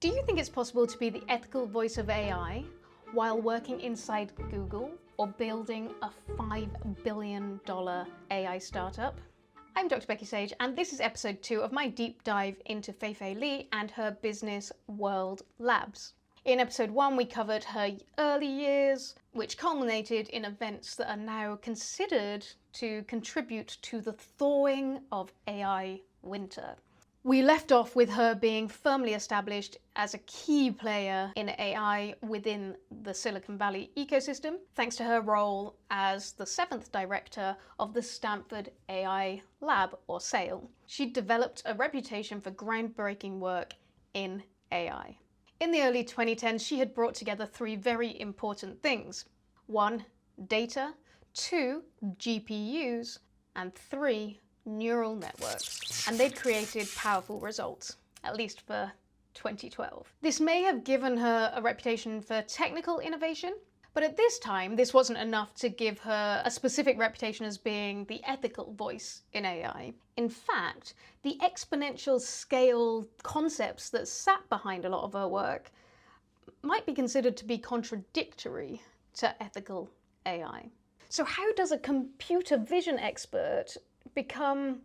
Do you think it's possible to be the ethical voice of AI while working inside Google or building a $5 billion AI startup? I'm Dr. Becky Sage, and this is episode 2 of my deep dive into Fei-Fei Li and her business World Labs. In episode 1, we covered her early years, which culminated in events that are now considered to contribute to the thawing of AI winter. We left off with her being firmly established as a key player in AI within the Silicon Valley ecosystem, thanks to her role as the 7th director of the Stanford HAI lab, or SAIL. She developed a reputation for groundbreaking work in AI. In the early 2010s, she had brought together 3 very important things. 1, data, 2, GPUs, and 3, neural networks, and they'd created powerful results, at least for 2012. This may have given her a reputation for technical innovation, but at this time, this wasn't enough to give her a specific reputation as being the ethical voice in AI. In fact, the exponential scale concepts that sat behind a lot of her work might be considered to be contradictory to ethical AI. So how does a computer vision expert become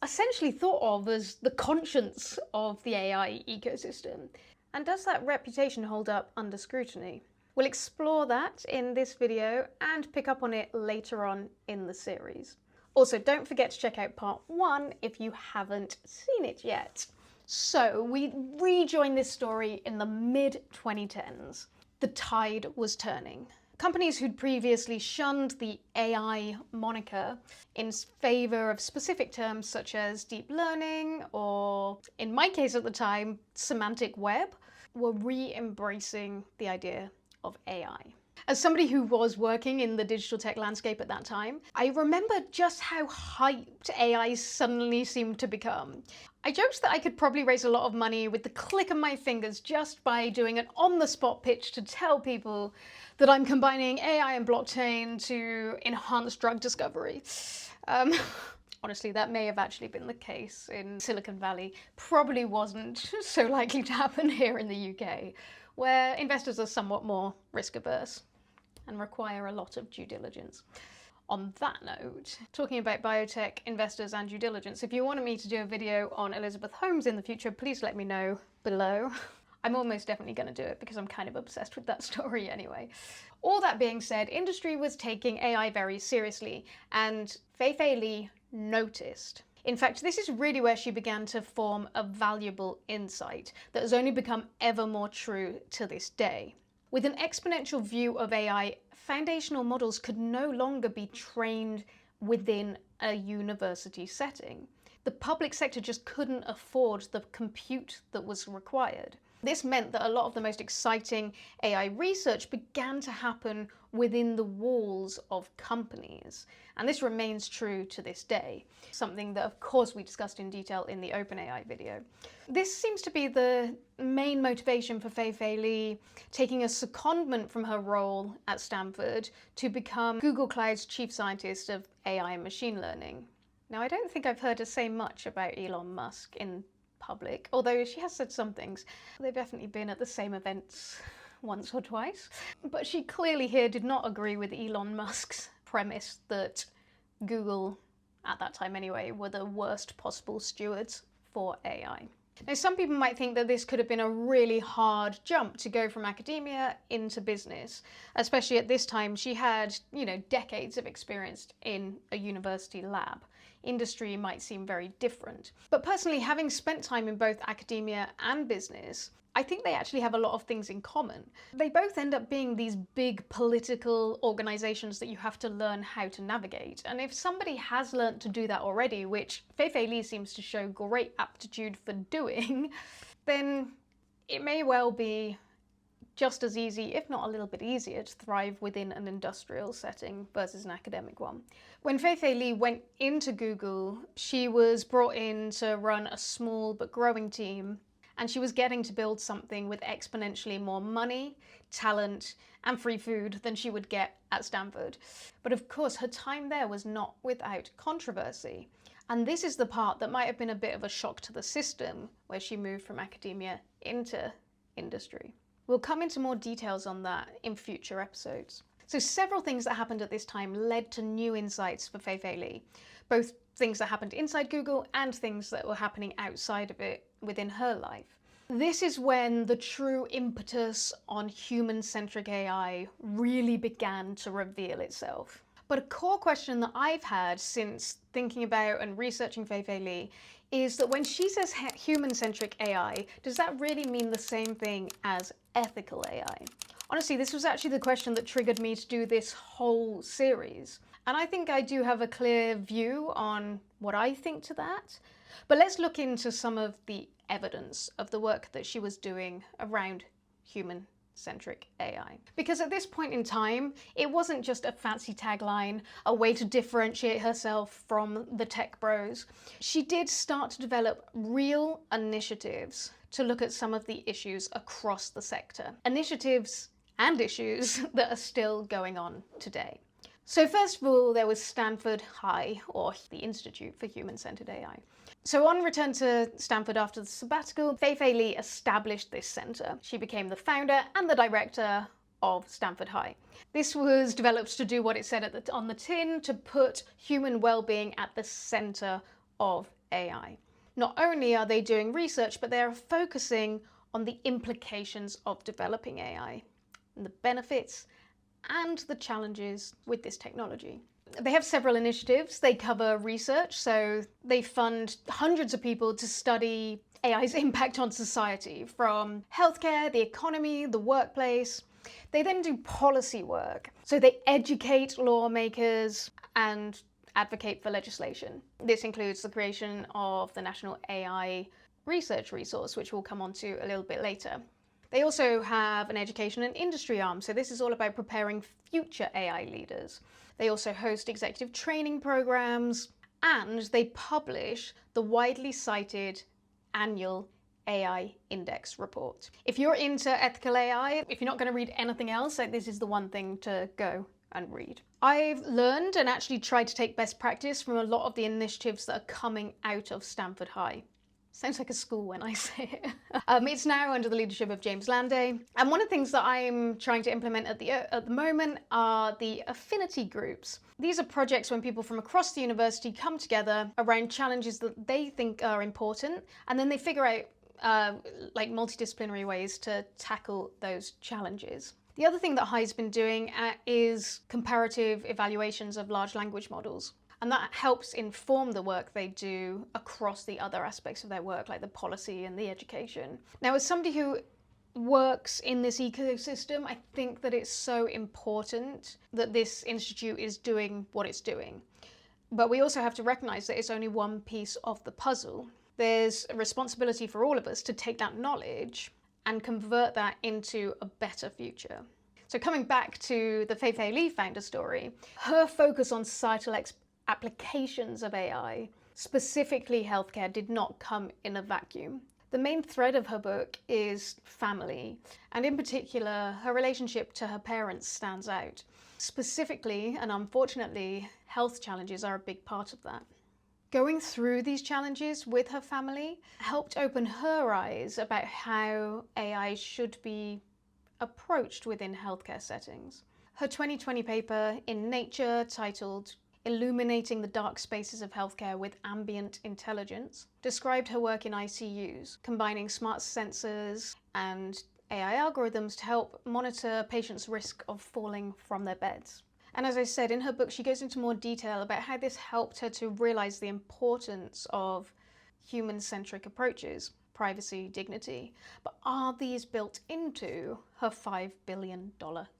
essentially thought of as the conscience of the AI ecosystem? And does that reputation hold up under scrutiny? We'll explore that in this video and pick up on it later on in the series. Also, don't forget to check out part 1 if you haven't seen it yet. So we rejoin this story in the mid-2010s. The tide was turning. Companies who'd previously shunned the AI moniker in favor of specific terms such as deep learning, or in my case at the time, semantic web, were re-embracing the idea of AI. As somebody who was working in the digital tech landscape at that time, I remember just how hyped AI suddenly seemed to become. I joked that I could probably raise a lot of money with the click of my fingers just by doing an on-the-spot pitch to tell people that I'm combining AI and blockchain to enhance drug discovery. Honestly, that may have actually been the case in Silicon Valley. Probably wasn't so likely to happen here in the UK, where investors are somewhat more risk-averse and require a lot of due diligence. On that note, talking about biotech investors and due diligence, if you wanted me to do a video on Elizabeth Holmes in the future, please let me know below. I'm almost definitely going to do it because I'm kind of obsessed with that story anyway. All that being said, industry was taking AI very seriously, and Fei-Fei Li noticed. In fact, this is really where she began to form a valuable insight that has only become ever more true to this day. With an exponential view of AI, foundational models could no longer be trained within a university setting. The public sector just couldn't afford the compute that was required. This meant that a lot of the most exciting AI research began to happen within the walls of companies. And this remains true to this day, something that of course we discussed in detail in the OpenAI video. This seems to be the main motivation for Fei-Fei Li taking a secondment from her role at Stanford to become Google Cloud's chief scientist of AI and machine learning. Now, I don't think I've heard her say much about Elon Musk in public, although she has said some things. They've definitely been at the same events once or twice. But she clearly here did not agree with Elon Musk's premise that Google, at that time anyway, were the worst possible stewards for AI. Now, some people might think that this could have been a really hard jump to go from academia into business, especially at this time. She had, decades of experience in a university lab. Industry might seem very different. But personally, having spent time in both academia and business, I think they actually have a lot of things in common. They both end up being these big political organizations that you have to learn how to navigate. And if somebody has learned to do that already, which Fei-Fei Li seems to show great aptitude for doing, then it may well be just as easy, if not a little bit easier, to thrive within an industrial setting versus an academic one. When Fei-Fei Li went into Google, she was brought in to run a small but growing team, and she was getting to build something with exponentially more money, talent, and free food than she would get at Stanford. But of course, her time there was not without controversy. And this is the part that might have been a bit of a shock to the system, where she moved from academia into industry. We'll come into more details on that in future episodes. So several things that happened at this time led to new insights for Fei-Fei Li, both things that happened inside Google and things that were happening outside of it within her life. This is when the true impetus on human-centric AI really began to reveal itself. But a core question that I've had since thinking about and researching Fei-Fei Li is that when she says human-centric AI, does that really mean the same thing as ethical AI? Honestly, this was actually the question that triggered me to do this whole series. And I think I do have a clear view on what I think to that. But let's look into some of the evidence of the work that she was doing around human-centric AI. Because at this point in time, it wasn't just a fancy tagline, a way to differentiate herself from the tech bros. She did start to develop real initiatives to look at some of the issues across the sector. Initiatives and issues that are still going on today. So first of all, there was Stanford HAI, or the Institute for Human-Centered AI. So on return to Stanford after the sabbatical, Fei-Fei Li established this center. She became the founder and the director of Stanford HAI. This was developed to do what it said on the tin, to put human well-being at the center of AI. Not only are they doing research, but they are focusing on the implications of developing AI, and the benefits and the challenges with this technology. They have several initiatives. They cover research, so they fund hundreds of people to study AI's impact on society, from healthcare, the economy, the workplace. They then do policy work, so they educate lawmakers and advocate for legislation. This includes the creation of the National AI Research Resource, which we'll come on to a little bit later. They also have an education and industry arm, so this is all about preparing future AI leaders. They also host executive training programs, and they publish the widely cited annual AI Index report. If you're into ethical AI, if you're not going to read anything else, this is the one thing to go and read. I've learned and actually tried to take best practice from a lot of the initiatives that are coming out of Stanford HAI. Sounds like a school when I say it. It's now under the leadership of James Landay. And one of the things that I'm trying to implement at the moment are the affinity groups. These are projects when people from across the university come together around challenges that they think are important, and then they figure out like multidisciplinary ways to tackle those challenges. The other thing that HAI's been doing is comparative evaluations of large language models. And that helps inform the work they do across the other aspects of their work, like the policy and the education. Now, as somebody who works in this ecosystem, I think that it's so important that this institute is doing what it's doing. But we also have to recognize that it's only one piece of the puzzle. There's a responsibility for all of us to take that knowledge and convert that into a better future. So coming back to the Fei-Fei Li founder story, her focus on societal applications of AI, specifically healthcare, did not come in a vacuum. The main thread of her book is family, and in particular, her relationship to her parents stands out. Specifically, and unfortunately, health challenges are a big part of that. Going through these challenges with her family helped open her eyes about how AI should be approached within healthcare settings. Her 2020 paper in Nature, titled Illuminating the Dark Spaces of Healthcare with Ambient Intelligence, described her work in ICUs, combining smart sensors and AI algorithms to help monitor patients' risk of falling from their beds. And as I said, in her book, she goes into more detail about how this helped her to realize the importance of human-centric approaches, privacy, dignity. But are these built into her $5 billion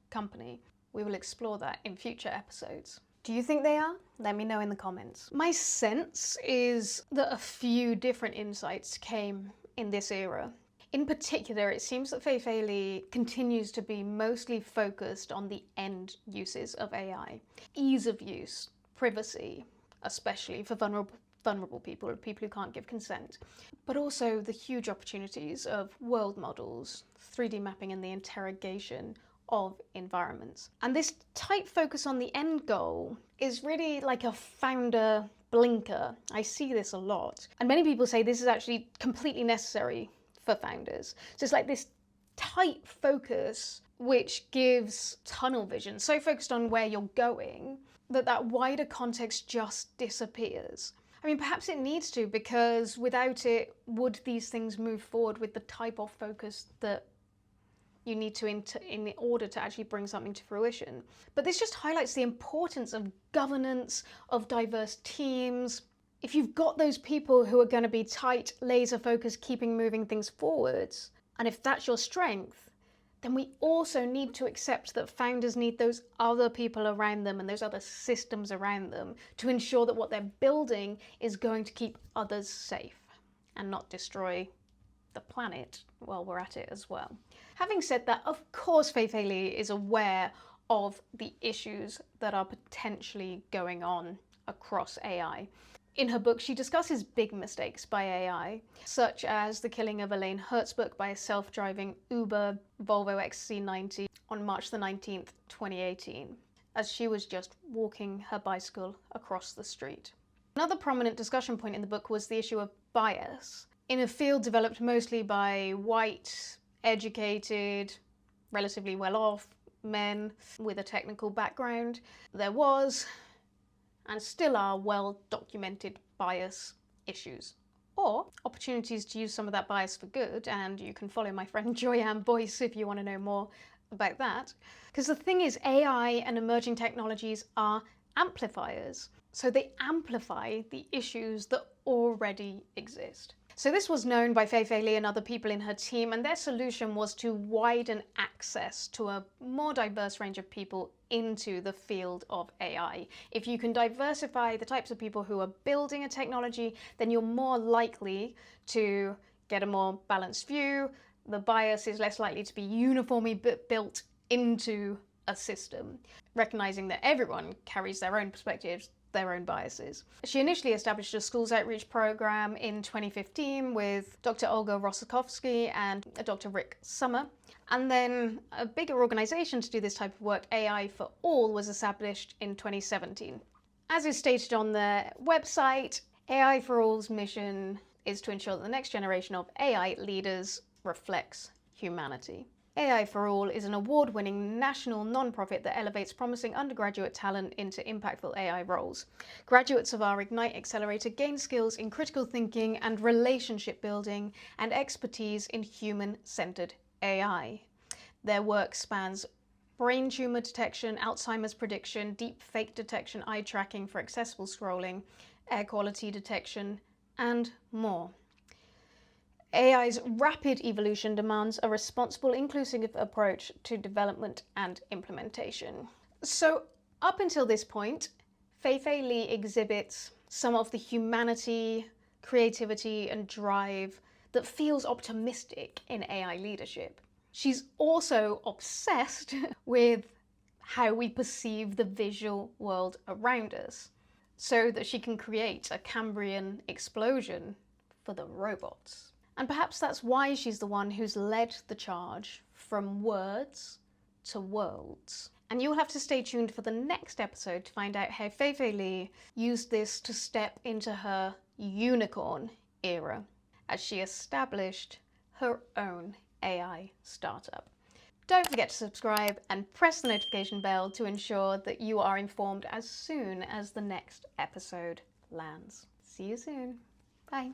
company? We will explore that in future episodes. Do you think they are? Let me know in the comments. My sense is that a few different insights came in this era. In particular, it seems that Fei-Fei Li continues to be mostly focused on the end uses of AI. Ease of use, privacy, especially for vulnerable people or people who can't give consent, but also the huge opportunities of world models, 3D mapping, and the interrogation of environments. And this tight focus on the end goal is really like a founder blinker. I see this a lot. And many people say this is actually completely necessary for founders. So it's like this tight focus which gives tunnel vision, so focused on where you're going, that wider context just disappears. I mean, perhaps it needs to, because without it, would these things move forward with the type of focus that you need to in order to actually bring something to fruition? But this just highlights the importance of governance, of diverse teams. If you've got those people who are going to be tight, laser focused, keeping moving things forwards, and if that's your strength, then we also need to accept that founders need those other people around them and those other systems around them to ensure that what they're building is going to keep others safe and not destroy the planet while we're at it as well. Having said that, of course, Fei-Fei Li is aware of the issues that are potentially going on across AI. In her book, she discusses big mistakes by AI, such as the killing of Elaine Herzberg by a self-driving Uber Volvo XC90 on March the 19th, 2018, as she was just walking her bicycle across the street. Another prominent discussion point in the book was the issue of bias. In a field developed mostly by white, educated, relatively well-off men with a technical background, there was and still are well-documented bias issues, or opportunities to use some of that bias for good, and you can follow my friend Joyanne Boyce if you want to know more about that. Because the thing is, AI and emerging technologies are amplifiers, so they amplify the issues that already exist. So this was known by Fei-Fei Li and other people in her team, and their solution was to widen access to a more diverse range of people into the field of AI. If you can diversify the types of people who are building a technology, then you're more likely to get a more balanced view. The bias is less likely to be uniformly built into a system, recognizing that everyone carries their own perspectives, their own biases. She initially established a schools outreach program in 2015 with Dr. Olga Rosakowski and Dr. Rick Summer. And then a bigger organization to do this type of work, AI for All, was established in 2017. As is stated on their website, AI for All's mission is to ensure that the next generation of AI leaders reflects humanity. AI for All is an award-winning national non-profit that elevates promising undergraduate talent into impactful AI roles. Graduates of our Ignite Accelerator gain skills in critical thinking and relationship building and expertise in human-centered AI. Their work spans brain tumor detection, Alzheimer's prediction, deep fake detection, eye tracking for accessible scrolling, air quality detection, and more. AI's rapid evolution demands a responsible, inclusive approach to development and implementation. So up until this point, Fei-Fei Li exhibits some of the humanity, creativity, and drive that feels optimistic in AI leadership. She's also obsessed with how we perceive the visual world around us, so that she can create a Cambrian explosion for the robots. And perhaps that's why she's the one who's led the charge from words to worlds. And you'll have to stay tuned for the next episode to find out how Fei-Fei Li used this to step into her unicorn era as she established her own AI startup. Don't forget to subscribe and press the notification bell to ensure that you are informed as soon as the next episode lands. See you soon. Bye.